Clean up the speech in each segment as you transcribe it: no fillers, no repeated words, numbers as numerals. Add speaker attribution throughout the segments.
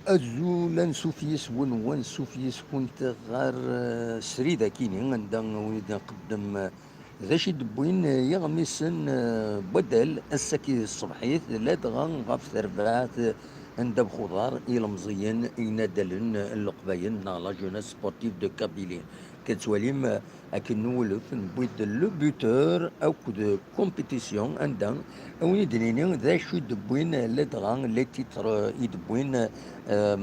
Speaker 1: أزولا سوفيس ونوان سوفيس كنت غار سريدة كيني عندنا ويدا نقدم ذا شي دبوين يغمسن بدل السكي الصبحيت لا دغا غاف ثربات عند بخضار يلمزيين ينادلن القباين نا لا جوناس سبورتيف دو كابيلين كتواليم اكن نولف نبويد لو بوتور او دو كومبيتيسيون عندنا وين دنيني ذا شو دبوين لا دغا لي تيتر يدبوين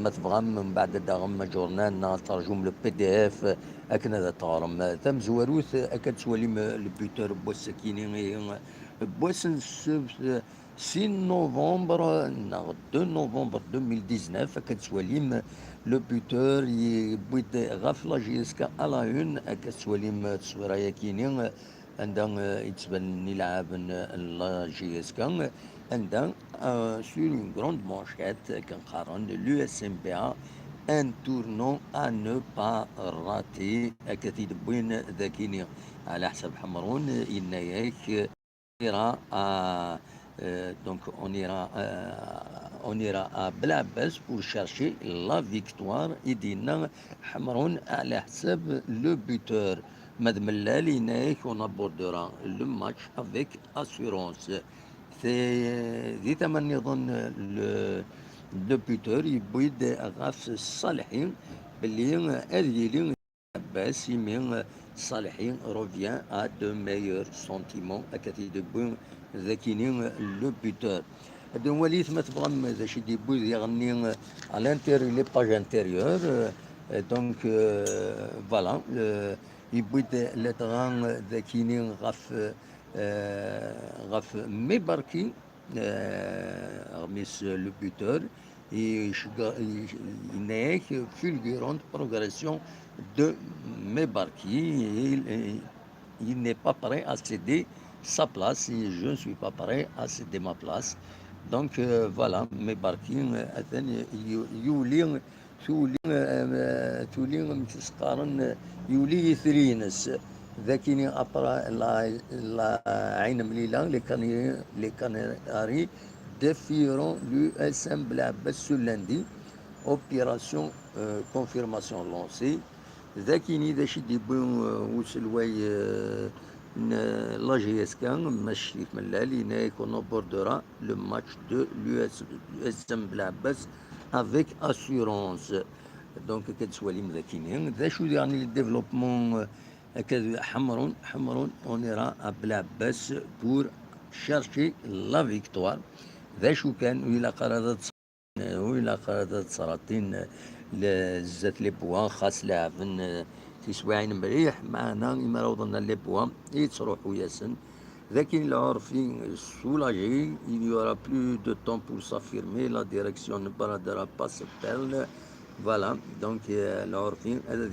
Speaker 1: ما تبغى من بعد داغم جورنال ترجم لو بي دي اف اكن هذا طارم ثم زواروث اكد سوالي البيوتر بوس كيني بوس 6 نوفمبر 2 نوفمبر 2019 اكد سواليم لو بيوتر يبويد غفله جيسكا على اون اكد سواليم تصويره كيني عندها يتبان يلعب لا جي اس كان عندها sur une grande manchette كنقارن l'USMBA un tournant à ne pas rater أكيد بوين ذاكيني على حسب حمرون إناياك ira à donc on ira à Blabès pour chercher la victoire et دينا حمرون على حساب le buteur Madame Lalinaik on abordera le match avec assurance ذي ثمن يظن le buteur يبيد غاف الصالحين باللي هذه بس يمين صالحين revient à de meilleurs sentiments أكثر de bon ذاكينين le buteur هذا وليت ما تبغى ذا شي ديبوي يغني à l'intérieur les pages intérieures donc voilà يبيد لتغان ذاكينين غاف مباركي غميس لو بوتور يناك fulgurante progression de Mebarki. Il n'est pas prêt à céder sa place et je ne suis pas prêt à céder ma place. Donc voilà, Mebarki يولي تولي متسقارن يولي يثرينس ذاكيني أبرا لا عين مليلة لي كاناري défieront l'USM Blabès ce lundi. Opération confirmation lancée. ذاكيني ذا شي ديبون وسلواي لا جي اس كان ماشي من اللي qu'on abordera le match de l'USM Blabès avec assurance. Donc كتسواليم ذاكيني ذا شو يعني الديفلوبمون حمرون on ira à Blabès pour chercher la victoire. ذا شو كان وإلا قرادات سلاطين لزات لي بوان خاص لاعبن تيسواعين مليح معنا إما وصلنا لي بوان يتروحوا ياسن لكن العرفي soulagé il y aura plus de temps pour s'affirmer la direction ne baradera pas se perdre voilà donc العرفي هذا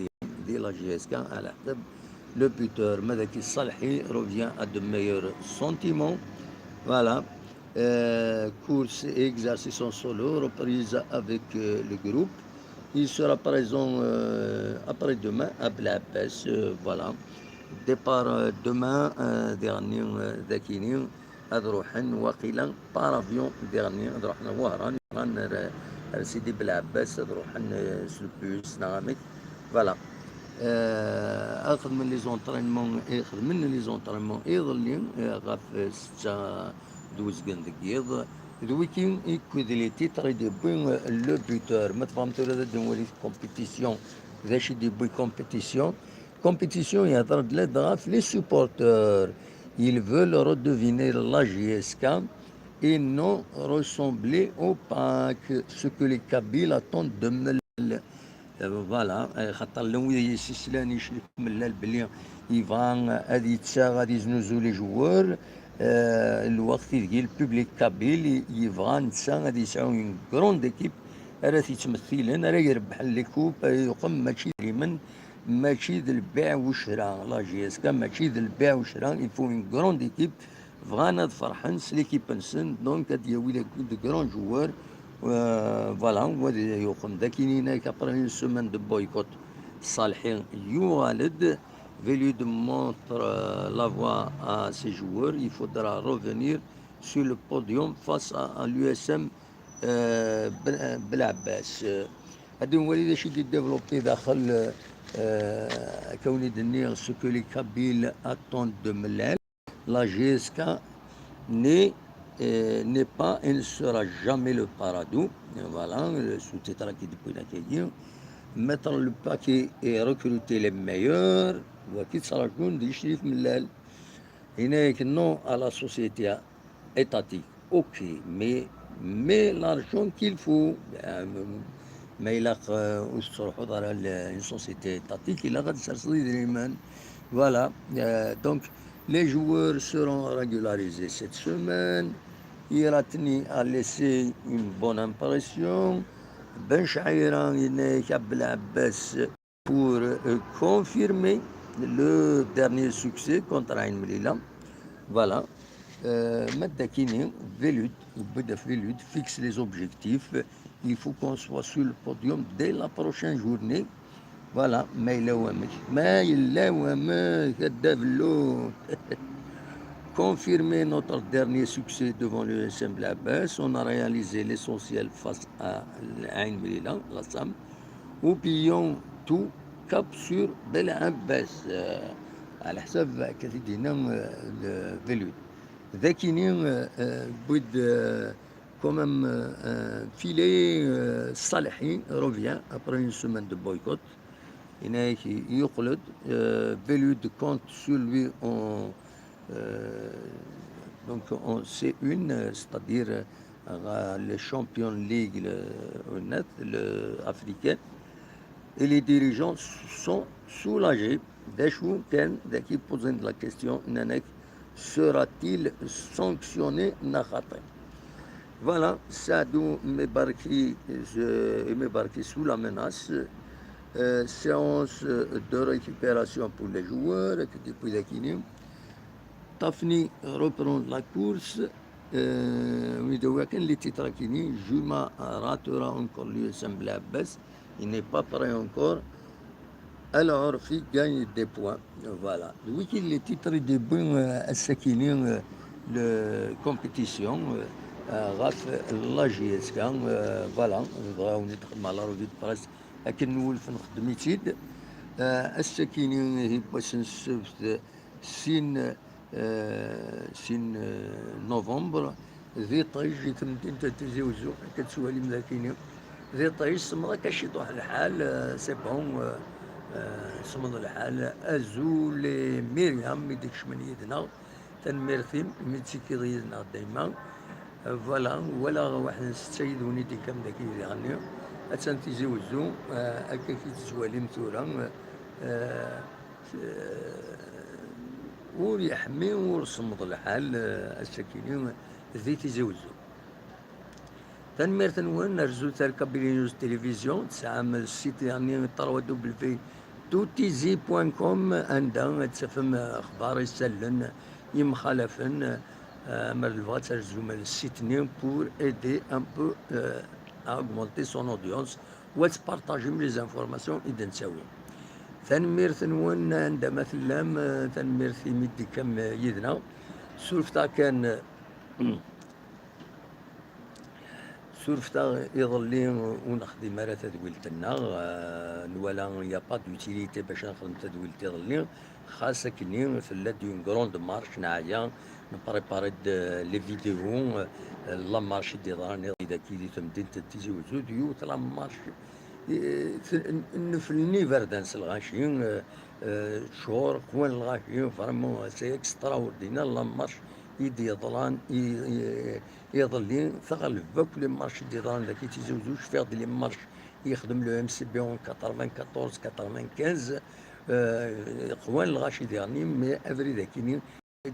Speaker 1: دي لا جي اس كان على حسب le buteur مذاك الصالحي revient à de meilleurs sentiments voilà course et exercice en solo, reprise avec le groupe. Il sera présent après-demain à Blabès. Voilà. Départ demain dernier ذاكيني أروحن وقيلا par avion dernier أروحنا وهران سيدي بلعباس أروحن سلبوس نعمك voilà اخذ من لي زونطرينمون يظل غاف 6 12 دقيقة دويكين يكوذ لي تيتر دي بوين لو بوتور ما تفهمت ولا دونولي كومبيتيسيون ذا شي دي بوي كومبيتيسيون يهضر لا غاف لي سوبورتور ils veulent redeviner la JSK et non ressembler au PAC ce que les Kabyles attendent de فوالا خاطر لو يسلان يشلك من البلي يفان هادي تسا غادي يزنوزو لي جوار الوقت ديال البوبليك كابيل يبغى نتسا غادي يسعو اون كروند ايكيب راه تيتمثلن راه يربح لي كوب يقوم ماشي ديما ماشي ذا البيع والشراء لا جي اس كا ماشي ذا البيع والشراء يفو اون كروند ايكيب فغانا فرحان ليكيب نسن دونك هاد ياوي دو كرون جوار فوالا يقوم ذاكينينا ابري اون سومان دو بويكوت صالحين يوالد veut lui montrer la voie à ses joueurs, il faudra revenir sur le podium face à l'USM بالعباس. هادو هما اللي شي ديفلوبي داخل كوني دني ce que les Kabyles attendent de Mlal. La GSK n'est pas et ne sera jamais le paradis. Voilà, le sous-titre qui depuis la dire. Mettre le paquet et recruter les meilleurs. وأكيد صار يكون دي شريف ملال. هناك non à la société étatique. Ok, mais l'argent qu'il faut, ما يلاق واش تروحوا على une société étatique, il a غادي تصير دائما. Voilà, donc les joueurs seront régularisés cette semaine. Iratni a laissé une bonne impression. Ben Chaïran Abbas pour confirmer le dernier succès contre Ain Melilla. Voilà. Madakini, Velud fixe les objectifs. Il faut qu'on soit sur le podium dès la prochaine journée. Voilà. Confirmer notre dernier succès devant le SM Abbas. On a réalisé l'essentiel face à Ain Melilla, la SAM. Oublions tout, cap sur Bel Abbas. على حساب كثيرين فيلود ذاكيني بود quand même filer Salahi revient après une semaine de boycott. Il يقلد Velud compte sur lui donc en C1, c'est-à-dire les Champions League africaine. Et les dirigeants sont soulagés. Dachou Ken, qui pose la question, Nanek, sera-t-il sanctionné Nakhaté? Voilà, Sadou Mebarki sous la menace. Séance de récupération pour les joueurs, depuis la Guinée. Tafni reprend la course. Les titres Kini, Juma ratera encore l'USM Abbas. Il n'est pas prêt encore. Alors, il gagne des points. Voilà. Oui, les titres de bon à Sakini, la compétition, Raf, la GSK, voilà, on est mal à revue de presse. لكن نولف نخدم يتيد السكيني هي باش نسبت سين نوفمبر ذي طيج تمدين تتزوجو كتسوالي ملاكيني ذي طيج سمضا كشيطوح الحال سي بون سمض الحال ازول ميريام ميديكش من يدنا تنميرثيم ميتسيكي يدنا دايما فوالا ولا واحد السيد ونيدي كام داك يغني أتان تيزوجو هكا كي تزوالي مثورا ويحمي ورصمد الحال الساكنين ذي تيزوجو تنمير تنوان نرجو تركب بلينيوز تلفزيون تسعام السيت يعني طروا دوبل في توتيزي بوان كوم عندها تفهم اخبار يسلن يمخالفن مر الفات ترجو من السيتنين بور ايدي ان بو à augmenter son audience وتبارطاجي les informations إذا نساوي تنمير ثنون عندما ثلام تنمير في مدي كم يدنا سولفتا كان سولفتا يظلي ونخدم على تدويلتنا ولا يا با دوتيليتي باش نخدم تدويلتي يظلي خاصة كني في لديون غروند مارش نعيا نبريباري لي فيديو لا مارش دي راني اذا كي تمدين تتيجي وجود يوت لا مارش في النيفر دانس الغاشيين شهور قوان الغاشيين فريمون سي اكسترا اوردينال لا مارش يدي يضلان يضلين ثغل فوق لي مارش دي ران كي تيجي وجود فيغ لي مارش يخدم لو ام سي بي اون 94 95 قوان الغاشي ديالني مي افري ذاكيني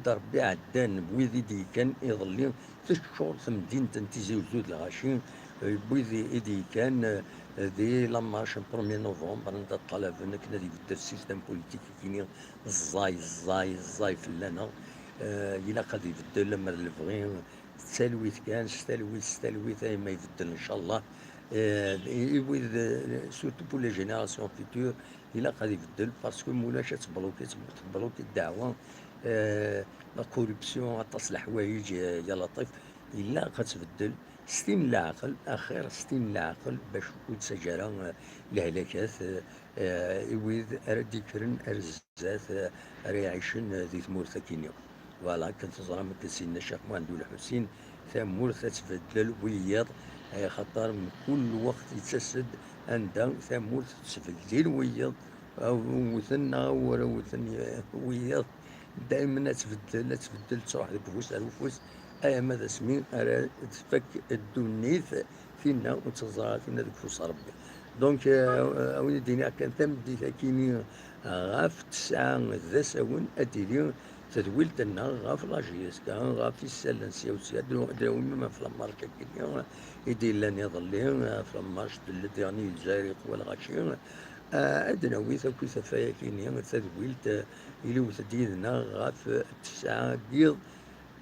Speaker 1: ربي عدان بويذي دي كان يظلين 3 شهور ثمدين تنتيزي وزود الغاشين بويذي إيدي كان ذي لما شن 1 نوفمبر انت طلب انك نادي بدل السيستم بوليتيكي كيني الزاي فلانا إلا قد يبدل لما الفغين تسالويت كان ستالويت ما يبدل ان شاء الله يبويذ سورتو بور لي جينيراسيون فيتور إلا قد يبدل باسكو مولاش تبلوكي الدعوه لا كوربسيون تصلح حوايج يا لطيف الا غتبدل ستين العقل اخر ستين العقل باش كنت سجرا الهلاكات ويد اردي كرن ارزات ريعيشن ذي ثمورث كينيا. فوالا كنت زرا من سيدنا الشيخ مهندو الحسين ثمورث تبدل وياض خطر من كل وقت يتسد عندها ثمورث تبدل وياض او وثنا ورا وثن وياض دائما تبدل تروح بفوس على الفوس. اي ماذا سمين راه تفك الدنيث فينا وتزرع فينا ذيك فوس ربي. دونك وين دينا كان ثم ديتا كيني غاف تسعة ذا ساون اديري تدويلت لنا غاف لاجيس كان غاف السلن سيوسيا دراوي ما في الماركه كيني يدير لنا يظلي في المارش الديرني الجزائري ولا غاشي عندنا ويثا كويثا فيا كيني تدويلت إلي وتديدنا غاف تسعة قيض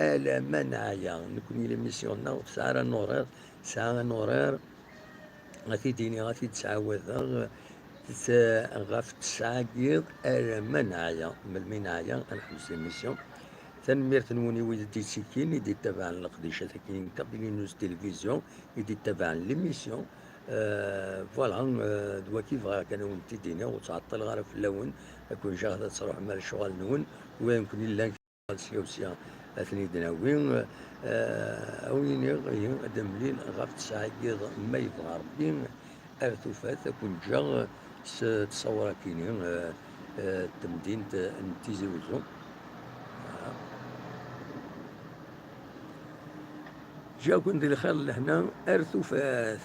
Speaker 1: ألا منعيا نكون إلى ميسيوننا ساعة نورير ساعة نورير غادي ديني غادي تسعاوذ غاف تسعة قيض ألا منعيا من المنعيا نحبس الميسيون. تنميرت نوني ويدي سكين يدي تبع القديشة كاين كابيني نوز تلفزيون يدي تبع ليميسيون. فوالا دوا كيف كان ونتي دينا وتعطل غير في اللون كون جاهدة تروح مال الشغل نون ويمكن إلا سيوسيا أثني دناوين أويني غير أدم ليل غاف تسعة قيض ما يبغى ربي أرثوفات كون جا تصور كينين تمدين نتيزي وزو. جا كون دير الخير لهنا أرثوفات